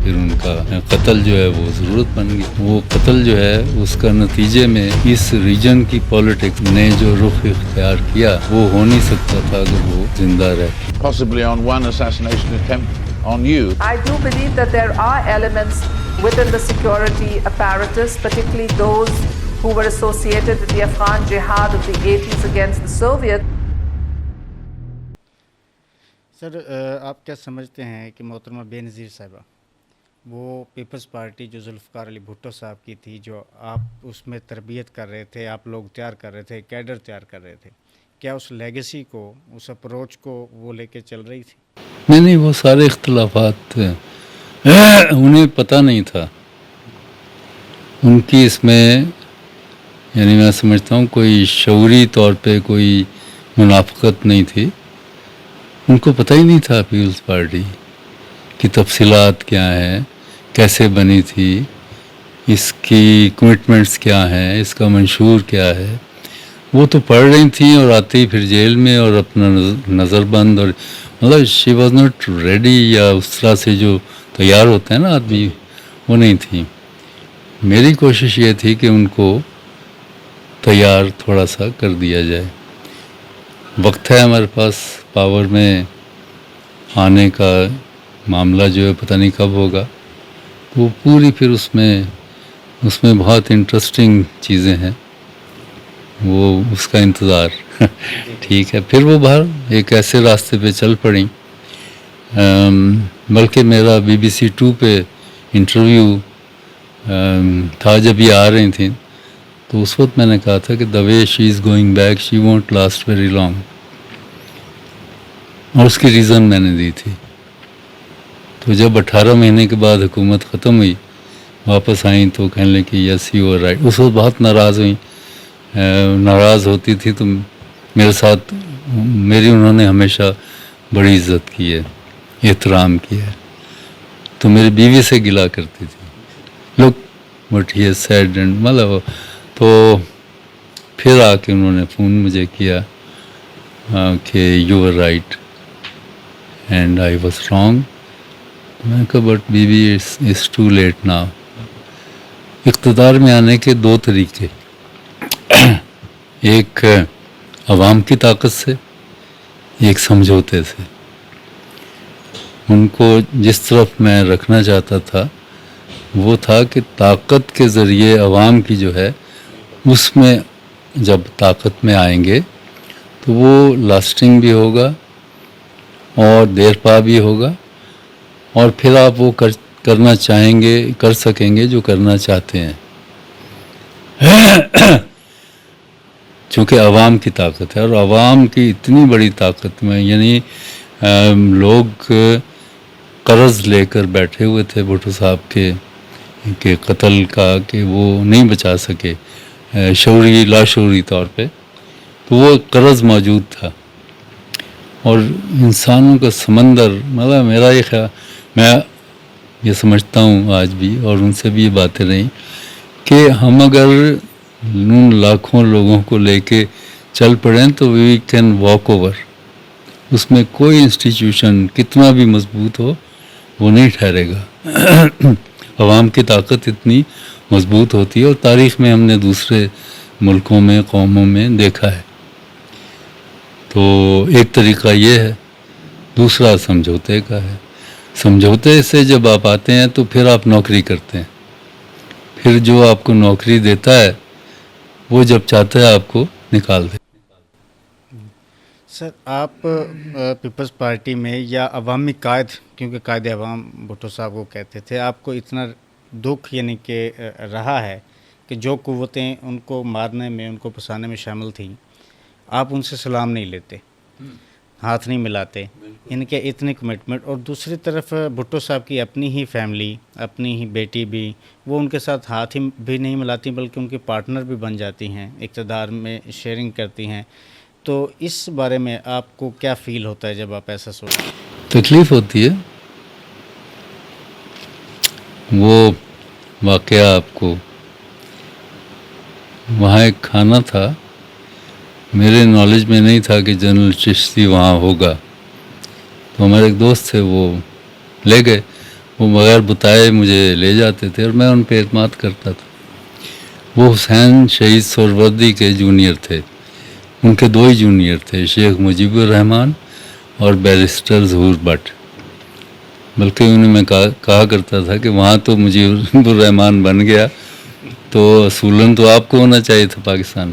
پھر ان کا قتل جو ہے وہ ضرورت بن گئی. وہ قتل جو ہے اس کا نتیجے میں اس ریجن کی پولیٹکس نے جو رخ اختیار کیا وہ ہو نہیں سکتا تھا اگر وہ زندہ رہتی. Possibly on one assassination attempt on you. I do believe that there are elements within the security apparatus, particularly those who were associated with the Afghan jihad of the 80s against the Soviets. سر آپ کیا سمجھتے ہیں کہ محترمہ بے نظیر صاحبہ وہ Peoples party جو ذوالفقار علی بھٹو صاحب کی تھی، جو آپ اس میں تربیت کر رہے تھے، آپ لوگ تیار کر رہے تھے، کیڈر تیار کر رہے تھے، کیا اس لیگیسی کو، اس اپروچ کو وہ لے کے چل رہی تھی؟ نہیں، وہ سارے اختلافات تھے، انہیں پتہ نہیں تھا. ان کی اس میں یعنی میں سمجھتا ہوں کوئی شعوری طور پہ کوئی منافقت نہیں تھی. ان کو پتہ ہی نہیں تھا پیپلز پارٹی کی تفصیلات کیا ہیں، کیسے بنی تھی، اس کی کمٹمنٹس کیا ہیں، اس کا منشور کیا ہے. وہ تو پڑھ رہی تھیں اور آتی پھر جیل میں اور اپنا نظر بند، اور مطلب شی واز ناٹ ریڈی، یا اس طرح سے جو تیار ہوتے ہیں نا آدمی، وہ نہیں تھی. میری کوشش یہ تھی کہ ان کو تیار تھوڑا سا کر دیا جائے. وقت ہے ہمارے پاس پاور میں آنے کا، معاملہ جو ہے پتہ نہیں کب ہوگا. وہ پوری پھر اس میں بہت انٹرسٹنگ چیزیں ہیں، وہ اس کا انتظار. ٹھیک ہے، پھر وہ باہر ایک ایسے راستے پہ چل پڑیں. بلکہ میرا BBC 2 پہ انٹرویو تھا جب یہ آ رہی تھیں، تو اس وقت میں نے کہا تھا کہ the way she is going back she won't last very long. اور اس کی ریزن میں نے دی تھی. تو جب 18 مہینے کے بعد حکومت ختم ہوئی، واپس آئیں تو کہنے لگے کہ یس یو آر رائٹ. اس وقت بہت ناراض ہوئیں. ناراض ہوتی تھی تو میرے ساتھ انہوں نے ہمیشہ بڑی عزت کی ہے، احترام کیا ہے. تو میری بیوی سے گلا کرتی تھی، look what he has said, and مطلب. تو پھر آ کے انہوں نے فون مجھے کیا کہ you are right and I was wrong. میں نے کہا بٹ بیوی اٹس ٹو لیٹ ناؤ. اقتدار میں آنے کے دو طریقے، ایک عوام کی طاقت سے، ایک سمجھوتے سے. ان کو جس طرف میں رکھنا چاہتا تھا وہ تھا کہ طاقت کے ذریعے عوام کی جو ہے، اس میں جب طاقت میں آئیں گے تو وہ لاسٹنگ بھی ہوگا اور دیر پا بھی ہوگا، اور پھر آپ وہ کرنا چاہیں گے، کر سکیں گے جو کرنا چاہتے ہیں. چونکہ عوام کی طاقت ہے، اور عوام کی اتنی بڑی طاقت میں، یعنی لوگ قرض لے کر بیٹھے ہوئے تھے بھٹو صاحب کے قتل کا، کہ وہ نہیں بچا سکے شعوری لاشعوری طور پہ. تو وہ قرض موجود تھا، اور انسانوں کا سمندر، مطلب میرا یہ خیال، میں یہ سمجھتا ہوں آج بھی، اور ان سے بھی یہ باتیں رہیں، کہ ہم اگر ان لاکھوں لوگوں کو لے کے چل پڑیں تو وی کین واک اوور. اس میں کوئی انسٹیٹیوشن کتنا بھی مضبوط ہو وہ نہیں ٹھہرے گا. عوام کی طاقت اتنی مضبوط ہوتی ہے، اور تاریخ میں ہم نے دوسرے ملکوں میں، قوموں میں دیکھا ہے. تو ایک طریقہ یہ ہے. دوسرا سمجھوتے کا ہے. سمجھوتے سے جب آپ آتے ہیں تو پھر آپ نوکری کرتے ہیں. پھر جو آپ کو نوکری دیتا ہے وہ جب چاہتا ہے آپ کو نکال دے. سر آپ پیپلز پارٹی میں یا عوامی قائد، کیونکہ قائد عوام بھٹو صاحب کو کہتے تھے، آپ کو اتنا دکھ یعنی کہ رہا ہے کہ جو قوتیں ان کو مارنے میں، ان کو پھنسانے میں شامل تھیں، آپ ان سے سلام نہیں لیتے، ہاتھ نہیں ملاتے، یعنی کہ اتنی کمٹمنٹ. اور دوسری طرف بھٹو صاحب کی اپنی ہی فیملی، اپنی ہی بیٹی بھی، وہ ان کے ساتھ ہاتھ ہی بھی نہیں ملاتی، بلکہ ان کی پارٹنر بھی بن جاتی ہیں، اقتدار میں شیئرنگ کرتی ہیں. تو اس بارے میں آپ کو کیا فیل ہوتا ہے جب آپ ایسا سوچتے ہیں؟ تکلیف ہوتی ہے. وہ واقعہ آپ کو، وہاں ایک کھانا تھا، میرے نالج میں نہیں تھا کہ جنرل چشتی وہاں ہوگا. تو ہمارے ایک دوست تھے، وہ لے گئے. وہ بغیر بتائے مجھے لے جاتے تھے اور میں ان پہ اعتماد کرتا تھا. وہ حسین شہید سہروردی کے جونیئر تھے. ان کے 2 ہی جونیئر تھے, شیخ مجیب الرحمان اور بیرسٹر ظہور بٹ. بلکہ انہیں میں کہا کرتا تھا کہ وہاں تو مجیب الرحمان بن گیا تو اصولاً تو آپ کو ہونا چاہیے تھا پاکستان.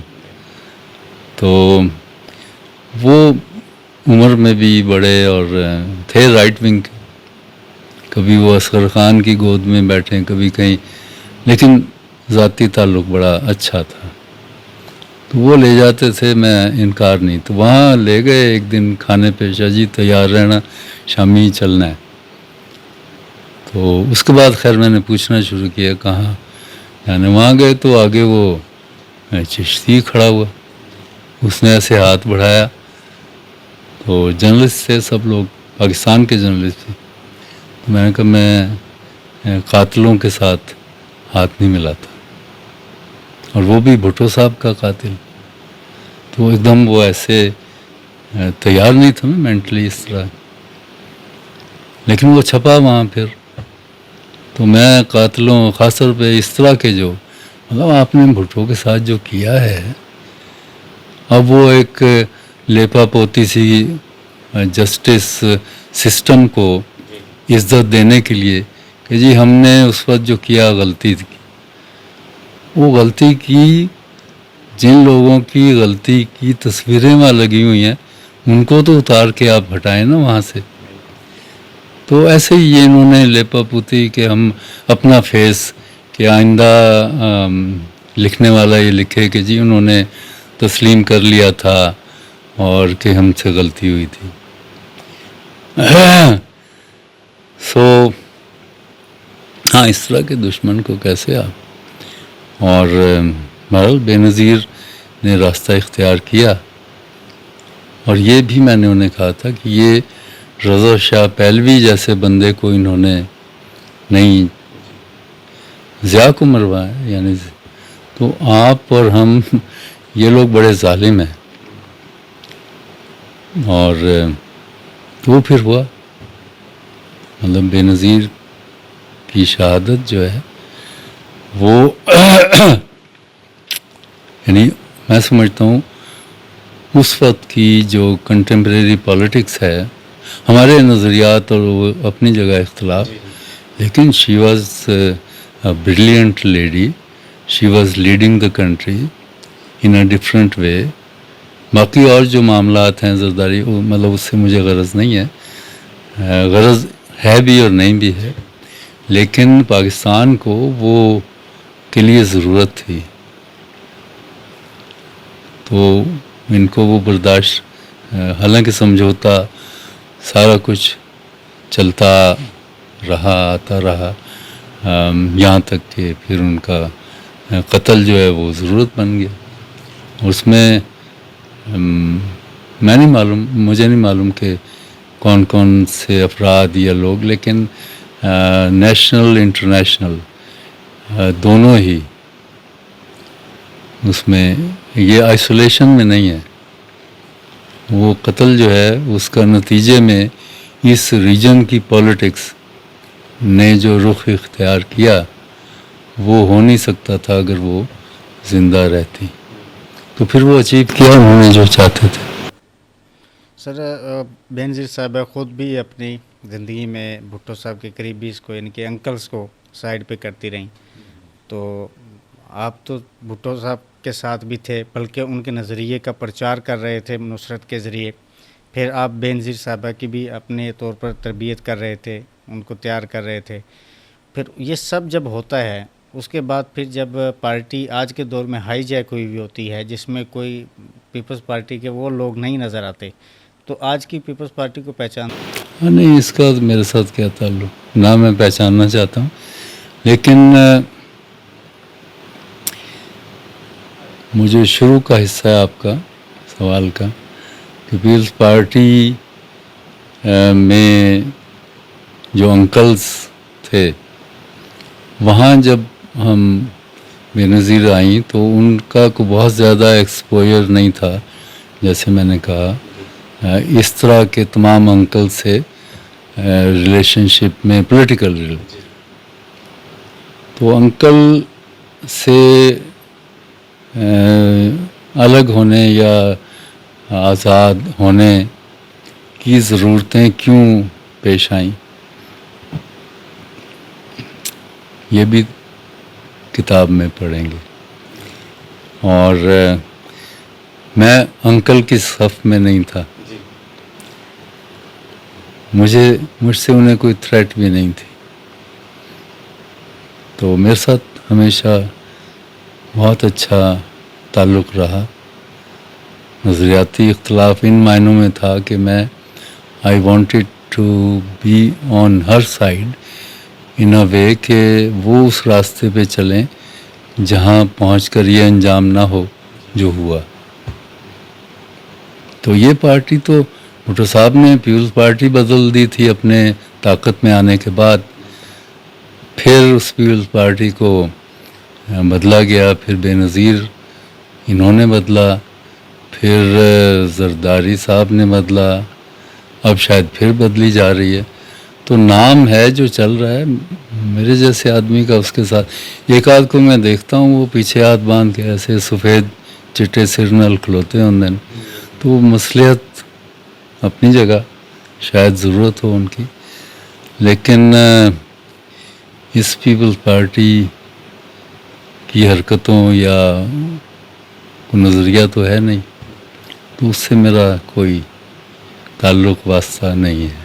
تو وہ عمر میں بھی بڑے اور تھے رائٹ ونگ کے. کبھی وہ اصغر خان کی گود میں بیٹھے, کبھی کہیں, لیکن ذاتی تعلق بڑا اچھا تھا. تو وہ لے جاتے تھے, میں انکار نہیں. تو وہاں لے گئے ایک دن کھانے پہ, شاہ جی تیار رہنا, شامی چلنا ہے. تو اس کے بعد خیر میں نے پوچھنا شروع کیا کہاں, یعنی وہاں گئے تو آگے وہ چشتی کھڑا ہوا. اس نے ایسے ہاتھ بڑھایا. تو جرنلسٹ تھے سب لوگ, پاکستان کے جرنلسٹ تھے. تو میں نے کہا میں قاتلوں کے ساتھ ہاتھ نہیں ملاتا, اور وہ بھی بھٹو صاحب کا قاتل. تو ایک دم وہ ایسے تیار نہیں تھا میں مینٹلی اس طرح, لیکن وہ چھپا وہاں پھر. تو میں قاتلوں, خاص طور پہ اس طرح کے جو مطلب آپ نے بھٹو کے ساتھ جو کیا ہے, اب وہ ایک لیپا پوتی سی جسٹس سسٹم کو عزت دینے کے لیے کہ جی ہم نے اس وقت جو کیا غلطی تھی. وہ غلطی کی, جن لوگوں کی غلطی کی تصویریں وہاں لگی ہوئی ہیں ان کو تو اتار کے آپ ہٹائیں نا وہاں سے. تو ایسے ہی یہ انہوں نے لیپا پوتی کہ ہم اپنا فیس, کہ آئندہ لکھنے والا یہ لکھے کہ جی انہوں نے تسلیم کر لیا تھا اور کہ ہم سے غلطی ہوئی تھی. ہاں, اس طرح کے دشمن کو کیسے آپ. اور بہرحال بے نظیر نے راستہ اختیار کیا. اور یہ بھی میں نے انہیں کہا تھا کہ یہ رضا شاہ پہلوی جیسے بندے کو انہوں نے نہیں, ضیاء کو مروایا. یعنی تو آپ اور ہم, یہ لوگ بڑے ظالم ہیں. اور وہ پھر ہوا, مطلب بے نظیر کی شہادت جو ہے وہ یعنی میں سمجھتا ہوں اس وقت کی جو کنٹمپریری پالیٹکس ہے, ہمارے نظریات اور وہ اپنی جگہ اختلاف, لیکن she was brilliant lady, she was leading the country in a different way. باقی اور جو معاملات ہیں زرداری, مطلب اس سے مجھے غرض نہیں ہے, غرض ہے بھی اور نہیں بھی ہے, لیکن پاکستان کو وہ کے لیے ضرورت تھی. تو ان کو وہ برداشت, حالانکہ سمجھوتا سارا کچھ چلتا رہا, آتا رہا, یہاں تک کہ پھر ان کا قتل جو ہے وہ ضرورت بن گیا. اس میں مجھے نہیں معلوم کہ کون کون سے افراد یا لوگ, لیکن نیشنل انٹرنیشنل دونوں ہی اس میں, یہ آئسولیشن میں نہیں ہے. وہ قتل جو ہے اس کا نتیجے میں اس ریجن کی پولیٹکس نے جو رخ اختیار کیا وہ ہو نہیں سکتا تھا اگر وہ زندہ رہتی. تو پھر وہ اچیو کیا انہوں نے جو چاہتے تھے. سر بینظیر صاحبہ خود بھی اپنی زندگی میں بھٹو صاحب کے قریبی کو, یعنی کہ انکلس کو سائڈ پہ کرتی رہیں. تو آپ تو بھٹو صاحب کے ساتھ بھی تھے, بلکہ ان کے نظریے کا پرچار کر رہے تھے نصرت کے ذریعے. پھر آپ بینظیر صاحبہ کی بھی اپنے طور پر تربیت کر رہے تھے, ان کو تیار کر رہے تھے. پھر یہ سب جب ہوتا ہے اس کے بعد پھر جب پارٹی آج کے دور میں ہائی جیک ہوئی ہوئی ہوتی ہے, جس میں کوئی پیپلز پارٹی کے وہ لوگ نہیں نظر آتے, تو آج کی پیپلز پارٹی کو پہچان نہیں, اس کا میرے ساتھ کیا تعلق, نہ میں پہچاننا چاہتا ہوں. لیکن مجھے شروع کا حصہ ہے آپ کا سوال کا, پیپلز پارٹی میں جو انکلز تھے, وہاں جب ہم بے نظیر آئیں تو ان کا کوئی بہت زیادہ ایکسپوئر نہیں تھا. جیسے میں نے کہا, اس طرح کے تمام انکل سے ریلیشن شپ میں پولیٹیکل ریلیشن. تو انکل سے الگ ہونے یا آزاد ہونے کی ضرورتیں کیوں پیش آئیں، یہ بھی کتاب میں پڑھیں گے. اور میں انکل کی صف میں نہیں تھا، مجھ سے انہیں کوئی تھریٹ بھی نہیں تھی. تو میرے ساتھ ہمیشہ بہت اچھا تعلق رہا. نظریاتی اختلاف ان معنوں میں تھا کہ میں I wanted to be on her side in a way کہ وہ اس راستے پہ چلیں جہاں پہنچ کر یہ انجام نہ ہو جو ہوا. تو یہ پارٹی تو بھٹو صاحب نے پیپلز پارٹی بدل دی تھی اپنے طاقت میں آنے کے بعد. پھر اس پیپلز پارٹی کو بدلا گیا، پھر بے نظیر انہوں نے بدلا، پھر زرداری صاحب نے بدلا، اب شاید پھر بدلی جا رہی ہے. تو نام ہے جو چل رہا ہے. میرے جیسے آدمی کا اس کے ساتھ ایک آدھ کو میں دیکھتا ہوں وہ پیچھے ہاتھ باندھ کے ایسے سفید چٹے سر نل کھلوتے ہیں اندر. تو وہ مصلحت اپنی جگہ شاید ضرورت ہو ان کی، لیکن اس پیپلز پارٹی کی حرکتوں یا نظریہ تو ہے نہیں، تو اس سے میرا کوئی تعلق واسطہ نہیں ہے.